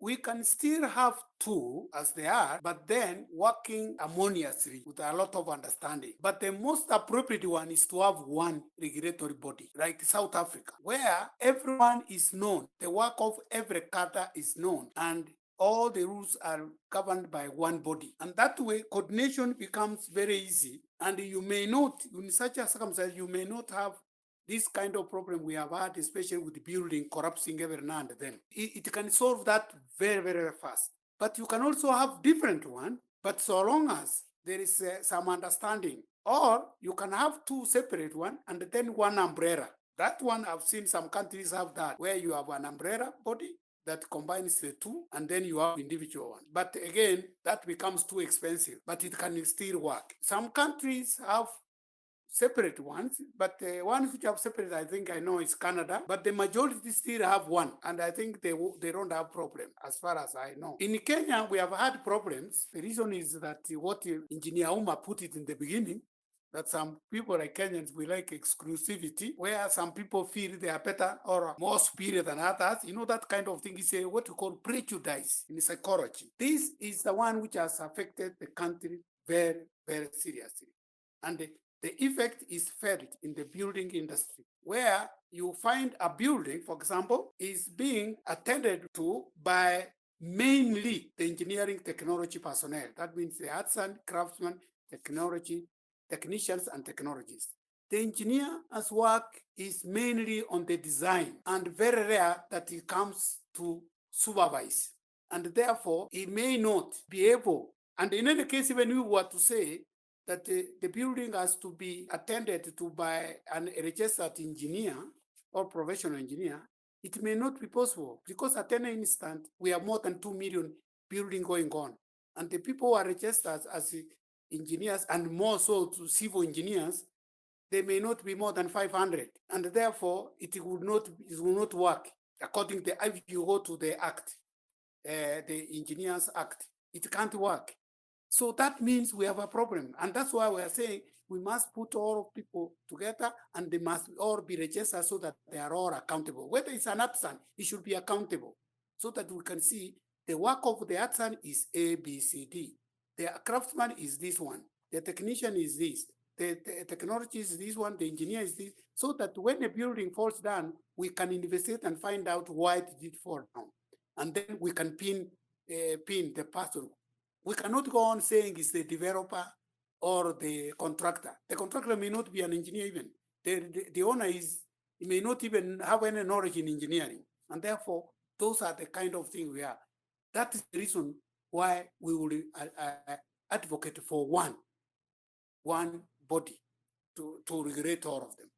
we can still have two as they are, but then working harmoniously with a lot of understanding. But the most appropriate one is to have one regulatory body, like South Africa, where everyone is known, the work of every cadre is known, and all the rules are governed by one body. And that way, coordination becomes very easy. And you may not, in such a circumstance, you may not have this kind of problem we have had, especially with the building collapsing every now and then. It can solve that very, very fast. But you can also have different one, but so long as there is some understanding. Or you can have two separate one and then one umbrella. That one, I've seen some countries have that, where you have an umbrella body that combines the two, and then you have individual one. But again, that becomes too expensive, but it can still work. Some countries have separate ones, but the ones which have separate, I think I know is Canada, but the majority still have one, and I think they don't have problem as far as I know. In Kenya, we have had problems. The reason is that what Engineer Uma put it in the beginning, that some people like Kenyans, we like exclusivity, where some people feel they are better or more superior than others. You know, that kind of thing is what we call prejudice in psychology. This is the one which has affected the country very, very seriously. And the effect is felt in the building industry, where you find a building, for example, is being attended to by mainly the engineering technology personnel. That means the artisan, craftsmen, technicians, and technologists. The engineer's work is mainly on the design, and very rare that he comes to supervise. And therefore, he may not be able, and in any case, even we were to say that the building has to be attended to by a registered engineer or professional engineer, it may not be possible, because at any instant, we have more than 2 million building going on. And the people who are registered as engineers, and more so to civil engineers, they may not be more than 500. And therefore, it will not work. According to, if you go to the act, the Engineers Act, it can't work. So that means we have a problem. And that's why we are saying we must put all people together, and they must all be registered so that they are all accountable. Whether it's an artisan, it should be accountable, so that we can see the work of the artisan is A, B, C, D. The craftsman is this one. The technician is this. The technology is this one. The engineer is this. So that when a building falls down, we can investigate and find out why it did fall down. And then we can pin the person. We cannot go on saying it's the developer or the contractor. The contractor may not be an engineer even. The owner he may not even have any knowledge in engineering. And therefore, those are the kind of things we are. That is the reason why we will advocate for one body to regulate all of them.